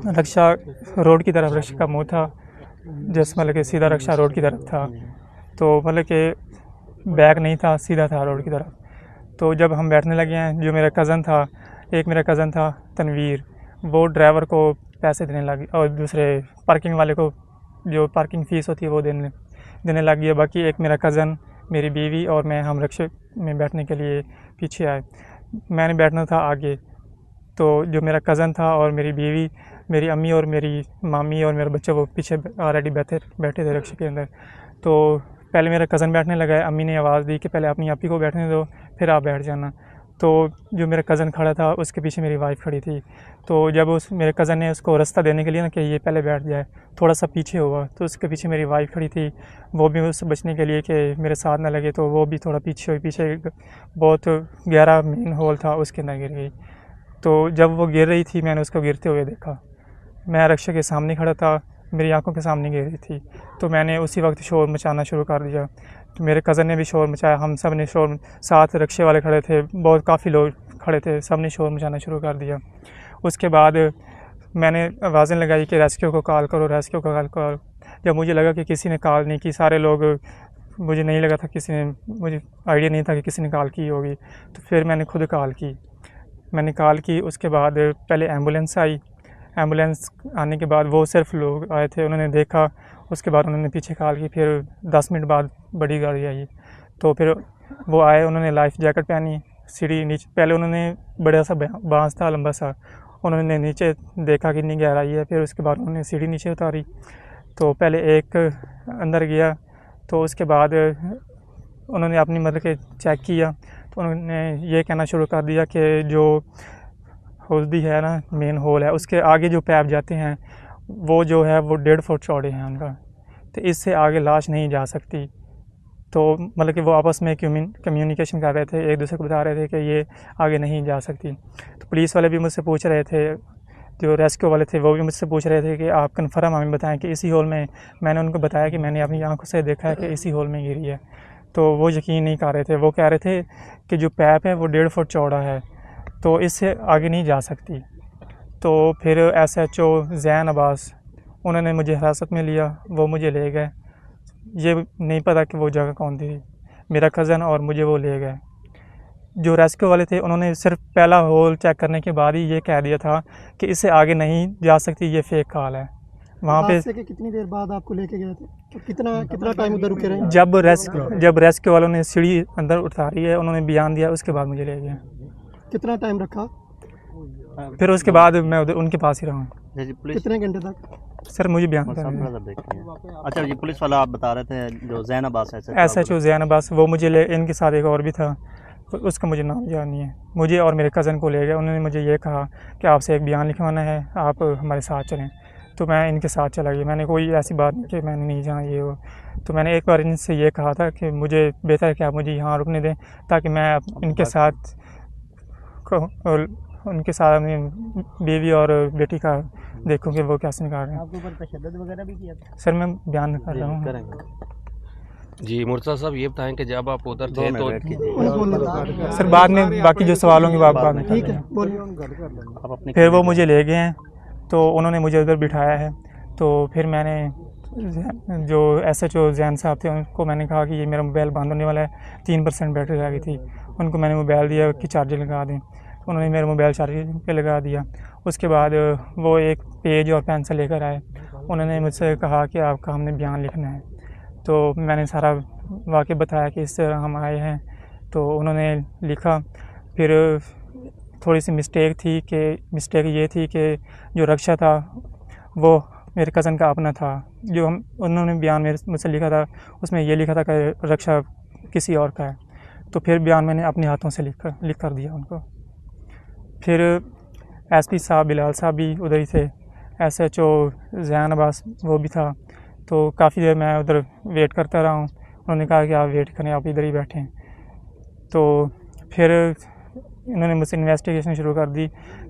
रक्षा road की तरफ रक्षा का मुँह था, जैसे मतलब कि सीधा रक्षा रोड की तरफ था, तो मतलब कि बैग नहीं था, सीधा था रोड की तरफ। तो जब हम बैठने लगे हैं, जो मेरा कज़न था, एक मेरा कज़न था तनवीर, वो ड्राइवर को पैसे देने लगे और दूसरे पार्किंग वाले को जो पार्किंग फ़ीस होती है वो देने लग गया। बाकी एक मेरा कज़न, मेरी बीवी और मैं, हम रिक्शे में बैठने के लिए पीछे आए। मैंने बैठना था आगे, तो जो मेरा कज़न था और मेरी बीवी, मेरी अम्मी और मेरी मामी और मेरा बच्चा वो पीछे ऑलरेडी बैठे थे रिक्शे के अंदर। तो पहले मेरा कज़न बैठने लगा, अम्मी ने आवाज़ दी कि पहले अपनी आपी को बैठने दो, फिर आप बैठ जाना। तो जो मेरा कज़न खड़ा था उसके पीछे मेरी वाइफ़ खड़ी थी। तो जब उस मेरे कज़न ने उसको रास्ता देने के लिए ना कि ये पहले बैठ जाए, थोड़ा सा पीछे हुआ, तो उसके पीछे मेरी वाइफ़ खड़ी थी। वो भी उससे बचने के लिए कि मेरे साथ ना लगे, तो वो भी थोड़ा पीछे हुई। पीछे बहुत गहरा मेन होल था, उसके अंदर गिर गई। तो जब वो गिर रही थी, मैंने उसको गिरते हुए देखा। मैं रिक्शे के सामने खड़ा था, मेरी आंखों के सामने गिर रही थी, तो मैंने उसी वक्त शोर मचाना शुरू कर दिया। तो मेरे कज़न ने भी शोर मचाया, हम सब ने शोर, साथ रिक्शे वाले खड़े थे, बहुत काफ़ी लोग खड़े थे, सब ने शोर मचाना शुरू कर दिया। उसके बाद मैंने आवाज़ें लगाई कि रेस्क्यू को कॉल करो, रेस्क्यू को कॉल करो। जब मुझे लगा कि किसी ने कॉल नहीं की, सारे लोग, मुझे नहीं लगा था किसी ने, मुझे आइडिया नहीं था कि किसी ने कॉल की होगी, तो फिर मैंने खुद कॉल की। मैंने कॉल की, उसके बाद पहले एम्बुलेंस आई। एम्बुलेंस आने के बाद वो सिर्फ लोग आए थे, उन्होंने देखा, उसके बाद उन्होंने पीछे कॉल की। फिर 10 मिनट बाद बड़ी गाड़ी आई, तो फिर वो आए, उन्होंने लाइफ जैकेट पहनी। सीढ़ी नीचे, पहले उन्होंने बड़ा सा बांस था लंबा सा, उन्होंने नीचे देखा कितनी गहराई है, फिर उसके बाद उन्होंने सीढ़ी नीचे उतारी। तो पहले एक अंदर गया, तो उसके बाद उन्होंने अपनी मतलब के चेक किया, तो उन्होंने ये कहना शुरू कर दिया कि जो हौदी है ना, मेन होल है, उसके आगे जो पैप जाते हैं वो जो है वो 1.5 फुट चौड़े हैं उनका, तो इससे आगे लाश नहीं जा सकती। तो मतलब कि वो आपस में कम्युनिकेशन कर रहे थे, एक दूसरे को बता रहे थे कि ये आगे नहीं जा सकती। तो पुलिस वाले भी मुझसे पूछ रहे थे, जो रेस्क्यू वाले थे वो भी मुझसे पूछ रहे थे कि आप कन्फर्म हमें बताएं कि इसी होल में। मैंने उनको बताया कि मैंने अपनी आंखों से देखा है कि इसी होल में गिरी है। तो वो यकीन नहीं कर रहे थे, वो कह रहे थे कि जो पैप है वो 1.5 फुट चौड़ा है, तो इससे आगे नहीं जा सकती। तो फिर SHO ज़ैन अब्बास, उन्होंने मुझे हिरासत में लिया, वो मुझे ले गए। ये नहीं पता कि वो जगह कौन थी, मेरा कज़न और मुझे वो ले गए। जो रेस्क्यू वाले थे उन्होंने सिर्फ पहला होल चेक करने के बाद ही ये कह दिया था कि इससे आगे नहीं जा सकती, ये फेक कॉल है। वहाँ पे कितनी देर बाद आपको लेके गए थे, तो कितना टाइम उधर रुके रहे? जब रेस्क्यू वालों ने सीढ़ी अंदर उतारी है, उन्होंने बयान दिया, उसके बाद मुझे ले गए। कितना टाइम रखा? फिर उसके बाद मैं उधर उनके पास ही रहा। कितने घंटे तक? सर मुझे बयान करना। अच्छा, ये पुलिस वाला आप बता रहे थे जो ज़ैन अब्बास है, SHO ज़ैन अब्बास, वो मुझे ले, इनके साथ एक और भी था, उसका मुझे नाम याद नहीं है। मुझे और मेरे कज़न को ले गए, उन्होंने मुझे ये कहा कि आपसे एक बयान लिखवाना है, आप हमारे साथ चलें। तो मैं इनके साथ चला गया। मैंने कोई ऐसी बात नहीं कि मैंने नहीं जाना ये वो। तो मैंने एक बार इनसे ये कहा था कि मुझे बेहतर है कि आप मुझे यहाँ रुकने दें, ताकि मैं इनके साथ उनके साथ अपनी बीवी और बेटी का देखूं कि वो कैसे निकाल रहे हैं। आपके ऊपर तशद्दुद वगैरह भी किया था? सर मैं बयान कर रहा हूँ। जी मुर्तज़ा साहब, ये बताएं कि जब आप उधर थे तो सर बाद में बाकी जो सवाल होंगे वो बाद में ठीक है, बोलिए। फिर वो मुझे ले गए हैं, तो उन्होंने मुझे उधर बिठाया है। तो फिर मैंने जो SHO ज़ैन साहब थे उनको मैंने कहा कि ये मेरा मोबाइल बंद होने वाला है, 3% बैटरी रह गई थी। उनको मैंने मोबाइल दिया कि चार्जर लगा दें, उन्होंने मेरा मोबाइल चार्जर पे लगा दिया। उसके बाद वो एक पेज और पेंसिल लेकर आए, उन्होंने मुझसे कहा कि आपका हमने बयान लिखना है। तो मैंने सारा वाक़या बताया कि इस तरह हम आए हैं, तो उन्होंने लिखा। फिर थोड़ी सी मिस्टेक ये थी कि जो रक्षा था वो मेरे कज़न का अपना था। जो उन्होंने बयान मुझसे लिखा था उसमें ये लिखा था कि रक्षा किसी और का है। तो फिर बयान मैंने अपने हाथों से लिख कर दिया उनको। फिर SP साहब बिलाल साहब भी उधर ही थे, SHO ज़ैन अब्बास वो भी था। तो काफ़ी देर मैं उधर वेट करता रहा हूँ। उन्होंने कहा कि आप वेट करें, आप इधर ही बैठें। तो फिर इन्होंने मुझसे इन्वेस्टिगेशन शुरू कर दी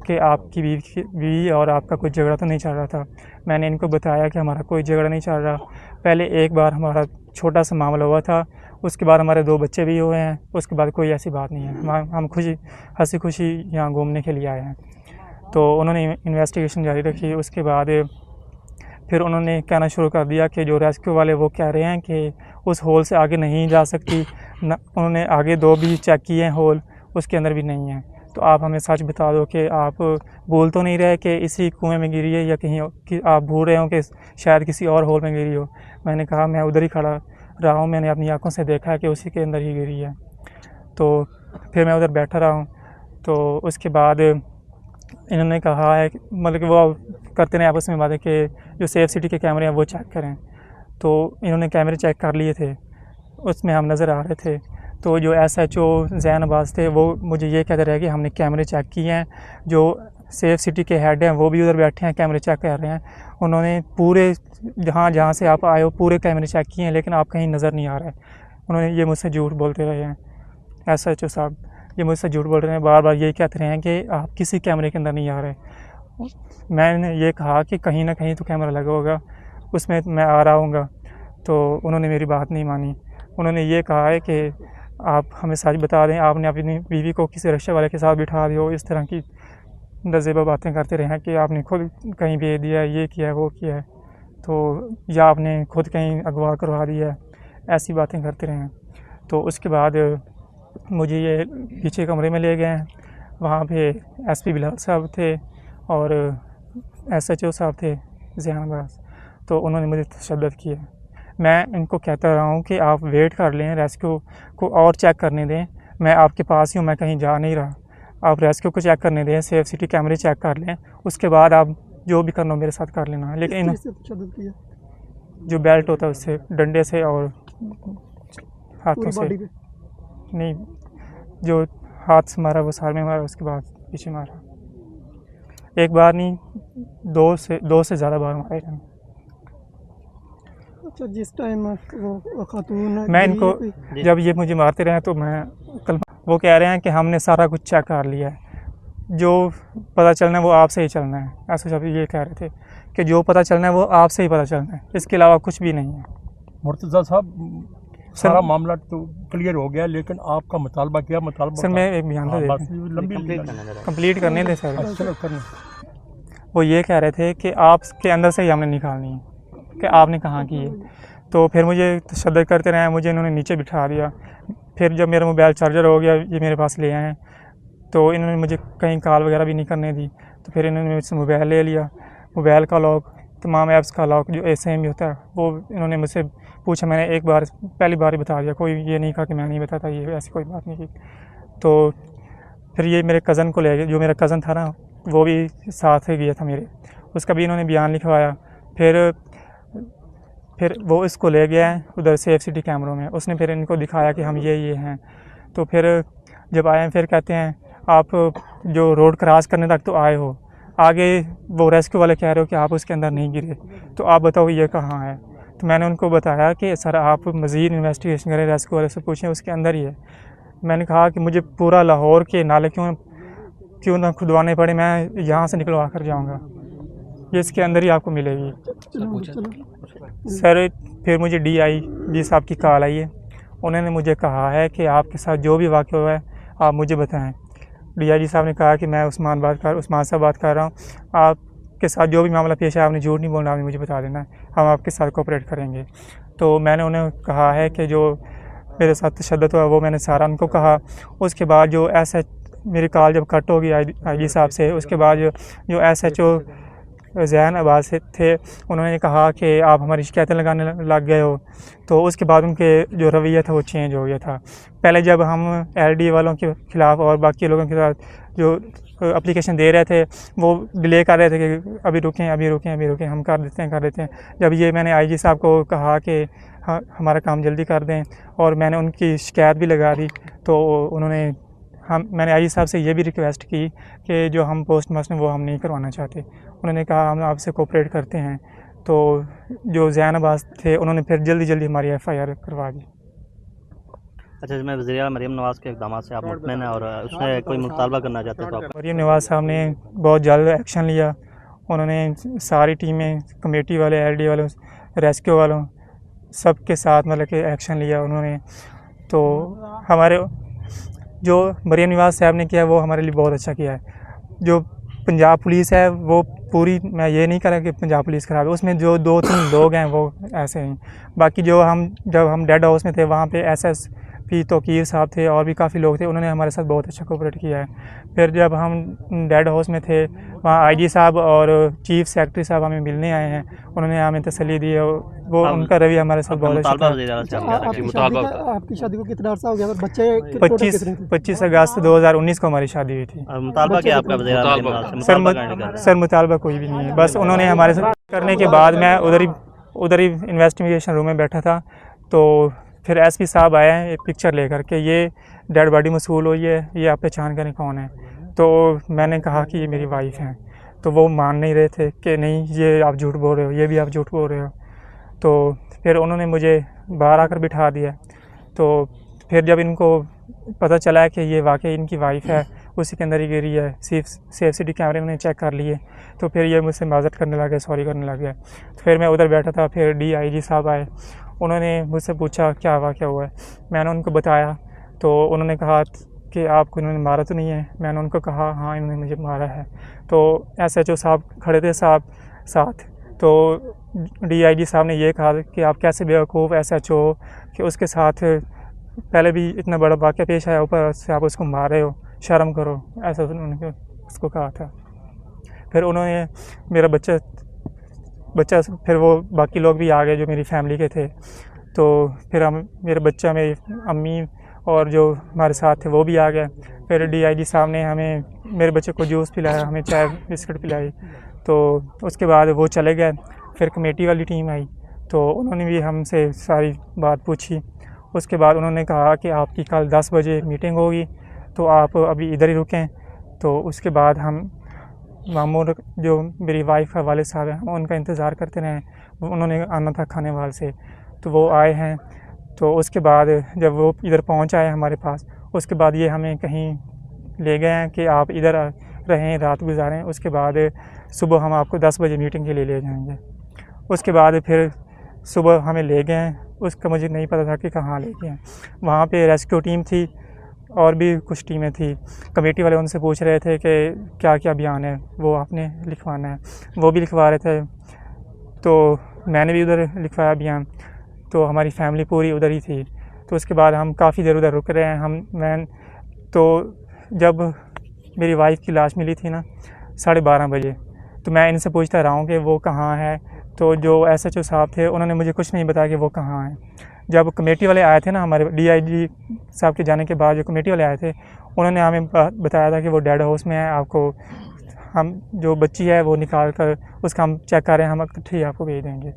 कि आपकी बीवी और आपका कोई झगड़ा तो नहीं चल रहा था। मैंने इनको बताया कि हमारा कोई झगड़ा नहीं चल रहा। पहले एक बार हमारा छोटा सा मामला हुआ था, उसके बाद हमारे 2 बच्चे भी हुए हैं, उसके बाद कोई ऐसी बात नहीं है। हम हंसी खुशी यहाँ घूमने के लिए आए हैं। तो उन्होंने इन्वेस्टिगेशन जारी रखी। उसके बाद फिर उन्होंने कहना शुरू कर दिया कि जो रेस्क्यू वाले वो कह रहे हैं कि उस होल से आगे नहीं जा सकती न, उन्होंने आगे 2 भी चेक किए हैं होल, उसके अंदर भी नहीं है। तो आप हमें सच बता दो कि आप बोल तो नहीं रहे कि इसी कुएं में गिरी है या कहीं कि आप भूल रहे हो कि शायद किसी और होल में गिरी हो। मैंने कहा मैं उधर ही खड़ा रहा हूँ, मैंने अपनी आंखों से देखा है कि उसी के अंदर ही गिरी है। तो फिर मैं उधर बैठा रहा हूँ। तो उसके बाद इन्होंने कहा है मतलब कि वो करते रहे आपस में बातें कि जो सेफ सिटी के कैमरे हैं वो चेक करें। तो इन्होंने कैमरे चेक कर लिए थे, उसमें हम नज़र आ रहे थे। तो जो SHO ज़ैन अब्बास थे वो मुझे ये कहते रहे कि हमने कैमरे चेक किए हैं, जो सेफ सिटी के हेड हैं वो भी उधर बैठे हैं, कैमरे चेक कर रहे हैं। उन्होंने पूरे जहाँ से आप आए हो पूरे कैमरे चेक किए हैं, लेकिन आप कहीं नज़र नहीं आ रहे। उन्होंने ये मुझसे झूठ बोलते रहे हैं। SHO साहब ये मुझसे झूठ बोल रहे हैं, बार बार यही कहते रहे हैं कि आप किसी कैमरे के अंदर नहीं आ रहे। मैंने ये कहा कि कहीं ना कहीं तो कैमरा लगा होगा, उसमें मैं आ रहा हूँगा। तो उन्होंने मेरी बात नहीं मानी। उन्होंने ये कहा है कि आप हमें सच बता दें, आपने अपनी बीवी को किसी रिक्शे वाले के साथ बिठा दिया हो, इस तरह की नज़ेबा बातें करते रहे हैं कि आपने खुद कहीं भेज दिया है, ये किया है, वो किया है, तो या आपने खुद कहीं अगवा करवा दिया है, ऐसी बातें करते रहे हैं। तो उसके बाद मुझे ये पीछे कमरे में ले गए हैं, वहाँ पे SP बिलाल साहब थे और SHO साहब थे ज़ैन अब्बास। तो उन्होंने मुझे तशद्दुद किया। मैं इनको कहता रहा हूँ कि आप वेट कर लें, रेस्क्यू को और चेक करने दें, मैं आपके पास ही हूँ, मैं कहीं जा नहीं रहा। आप रेस्क्यू को चेक करने दें, सेफ सिटी कैमरे चेक कर लें, उसके बाद आप जो भी करना हो मेरे साथ कर लेना। लेकिन जो बेल्ट होता है उससे, डंडे से और हाथों से नहीं, जो हाथ से मारा वो सार में मारा, उसके बाद पीछे मारा। एक बार नहीं, दो से ज़्यादा बार मारे हैं। अच्छा, जिस टाइम वो खातून मैं इनको जब ये मुझे मारते रहे तो मैं कल वो कह रहे हैं कि हमने सारा कुछ चेक कर लिया है, जो पता चलना है वो आपसे ही चलना है। ऐसे जब ये कह रहे थे कि जो पता चलना है वो आपसे ही पता चलना है, इसके अलावा कुछ भी नहीं है। मुर्तज़ा साहब सारा मामला तो क्लियर हो गया, लेकिन आपका मुतालबा क्या? मुतालबा सर मैं एक बयान तो कंप्लीट करने दें सर। चलो करने। वो ये कह रहे थे कि आपके अंदर से ही हमने निकालनी है, कि आपने कहाँ की है। तो फिर मुझे तशद्दुद करते रहे, मुझे इन्होंने नीचे बिठा दिया। फिर जब मेरा मोबाइल चार्जर हो गया, ये मेरे पास ले आए हैं, तो इन्होंने मुझे कहीं कॉल वगैरह भी नहीं करने दी। तो फिर इन्होंने मुझसे मोबाइल ले लिया, मोबाइल का लॉक, तमाम ऐप्स का लॉक जो SIM ही होता है वो इन्होंने मुझसे पूछा। मैंने एक बार पहली बार ही बता दिया, कोई ये नहीं कहा कि मैं नहीं बताता, ये ऐसी कोई बात नहीं की। तो फिर ये मेरे कज़न को ले गए, जो मेरा कज़न था ना वो भी साथ ही गया था मेरे, उसका भी इन्होंने बयान लिखवाया। फिर वो इसको ले गया है उधर सेफ सिटी कैमरों में, उसने फिर इनको दिखाया कि हम ये हैं। तो फिर जब आए फिर कहते हैं आप जो रोड क्रॉस करने तक तो आए हो, आगे वो रेस्क्यू वाले कह रहे हो कि आप उसके अंदर नहीं गिरे, तो आप बताओ ये कहाँ है। तो मैंने उनको बताया कि सर आप मज़ीद इन्वेस्टिगेशन करें, रेस्क्यू वाले से पूछें, उसके अंदर ही है। मैंने कहा कि मुझे पूरा लाहौर के नाले क्यों ना खुदवाने पड़े, मैं यहाँ से निकलवा कर जाऊँगा, ये इसके अंदर ही आपको मिलेगी। सर फिर मुझे DIG साहब की कॉल आई है, उन्होंने मुझे कहा है कि आपके साथ जो भी वाक़या हुआ है आप मुझे बताएं। DIG साहब ने कहा कि मैं उस्मान साहब बात कर रहा हूँ, आपके साथ जो भी मामला पेश है आपने झूठ नहीं बोलना, आपने मुझे बता देना, हम आपके साथ कोऑपरेट करेंगे। तो मैंने उन्हें कहा है कि जो मेरे साथ तशद्दुद हुआ वो मैंने सारा उनको कहा। उसके बाद जो मेरी कॉल जब कट होगी IG साहब से, उसके बाद जो SHO ज़ैन अब्बास थे उन्होंने कहा कि आप हमारी शिकायतें लगाने लग गए हो। तो उसके बाद उनके जो रवैया था वो चेंज हो गया था। पहले जब हम LD वालों के ख़िलाफ़ और बाकी लोगों के साथ जो एप्लीकेशन दे रहे थे वो डिले कर रहे थे कि अभी रुकें, हम कर देते हैं। जब ये मैंने IG साहब को कहा कि हाँ हमारा काम जल्दी कर दें और मैंने उनकी शिकायत भी लगा दी, तो मैंने IG साहब से ये भी रिक्वेस्ट की कि जो हम पोस्टमास्टर वो हम नहीं करवाना चाहते। उन्होंने कहा हम आपसे कोऑपरेट करते हैं। तो जो ज़ैन अब्बास थे उन्होंने फिर जल्दी हमारी FIR करवा दी। अच्छा, मैं वज़ीर मरीम नवाज़ के इक़दामात से आप मुतमईन हैं और उसने कोई मुतालबा करना चाहते हैं तो आप? मरीम नवाज़ साहब ने बहुत जल्द एक्शन लिया। उन्होंने सारी टीमें, कमेटी वाले, LD वालों, रेस्क्यू वालों, सब के साथ मतलब कि एक्शन लिया उन्होंने। तो हमारे जो मरीम नवाज़ साहब ने किया वो हमारे लिए बहुत अच्छा किया है। जो पंजाब पुलिस है वो पूरी, मैं ये नहीं कह रहा कि पंजाब पुलिस ख़राब है, उसमें जो 2-3 लोग हैं वो ऐसे हैं। बाकी जब हम डेड हाउस में थे वहाँ पे SSP तौकीर साहब थे और भी काफ़ी लोग थे, उन्होंने हमारे साथ बहुत अच्छा कोऑपरेट किया है। फिर जब हम डेड हाउस में थे वहाँ IG साहब और चीफ सेक्रेटरी साहब हमें मिलने आए हैं, उन्होंने हमें तसल्ली दी है, वो उनका रवैया हमारे साथ बहुत अच्छा था। वज़ीर आला से क्या था? आपकी शादी को कितना अर्सा हो गया और बच्चे टोटल कितने थे? 25 अगस्त 2019 को हमारी शादी हुई थी। और मुतालबा क्या आपका वज़ीर आला मरीम नवाज़ से? मुतालबा करने का? सर मुतालबा कोई भी नहीं है, बस उन्होंने हमारे साथ करने के बाद मैं उधर ही इन्वेस्टिगेशन रूम में बैठा था, तो फिर SP साहब आए हैं एक पिक्चर लेकर के, ये डेड बॉडी मसूल हुई है, ये आप पहचान करें कौन है। तो मैंने कहा कि ये मेरी वाइफ हैं, तो वो मान नहीं रहे थे कि नहीं ये आप झूठ बोल रहे हो, ये भी आप झूठ बोल रहे हो। तो फिर उन्होंने मुझे बाहर आकर बिठा दिया। तो फिर जब इनको पता चला कि ये वाकई इनकी वाइफ है, उसी के अंदर ही गिरी है, सेफ सिटी कैमरे उन्होंने चेक कर लिए, तो फिर ये मुझसे माज़रत करने लगे, सॉरी करने लगे। तो फिर मैं उधर बैठा था, फिर DIG साहब आए, उन्होंने मुझसे पूछा क्या वाक़या हुआ है। मैंने उनको बताया, तो उन्होंने कहा कि आपको इन्होंने मारा तो नहीं है। मैंने उनको कहा हाँ इन्होंने मुझे मारा है। तो SHO साहब खड़े थे साथ, तो DIG साहब ने ये कहा कि आप कैसे बेवकूफ़ SHO कि उसके साथ पहले भी इतना बड़ा वाक़या पेश आया, ऊपर से आप उसको मार रहे हो, शर्म करो, ऐसा उन्होंने उसको कहा था। फिर उन्होंने मेरा बच्चा फिर वो बाकी लोग भी आ गए जो मेरी फैमिली के थे, तो फिर मेरे बच्चा, मेरी अम्मी और जो हमारे साथ थे वो भी आ गए। फिर DIG साहब ने हमें, मेरे बच्चे को जूस पिलाया, हमें चाय बिस्किट पिलाई, तो उसके बाद वो चले गए। फिर कमेटी वाली टीम आई, तो उन्होंने भी हमसे सारी बात पूछी। उसके बाद उन्होंने कहा कि आपकी कल 10 बजे मीटिंग होगी, तो आप अभी इधर ही रुकें। तो उसके बाद हम मामूर जो मेरी वाइफ का वालिद साहब हैं, हम उनका इंतज़ार करते रहे। उन्होंने आना था खानेवाल से, तो वो आए हैं। तो उसके बाद जब वो इधर पहुंच आए हमारे पास, उसके बाद ये हमें कहीं ले गए हैं कि आप इधर रहें, रात गुजारें, उसके बाद सुबह हम आपको 10 बजे मीटिंग के लिए ले जाएंगे। उसके बाद फिर सुबह हमें ले गए हैं, उसका मुझे नहीं पता था कि कहाँ ले गए हैं। वहाँ पे रेस्क्यू टीम थी और भी कुछ टीमें थी। कमेटी वाले उनसे पूछ रहे थे कि क्या क्या बयान है वो आपने लिखवाना है, वो भी लिखवा रहे थे। तो मैंने भी उधर लिखवाया बयान, तो हमारी फैमिली पूरी उधर ही थी। तो उसके बाद हम काफ़ी देर उधर रुक रहे हैं। तो जब मेरी वाइफ की लाश मिली थी ना 12:30 बजे, तो मैं इनसे पूछता रहा हूँ कि वो कहाँ है। तो जो SHO साहब थे उन्होंने मुझे कुछ नहीं बताया कि वो कहाँ है। जब कमेटी वाले आए थे ना, हमारे DIG साहब के जाने के बाद जो कमेटी वाले आए थे, उन्होंने हमें बताया था कि वो डेड हाउस में है, आपको हम जो बच्ची है वो निकाल कर उसका हम चेक कर रहे हैं, हम इकट्ठे ही आपको भेज देंगे।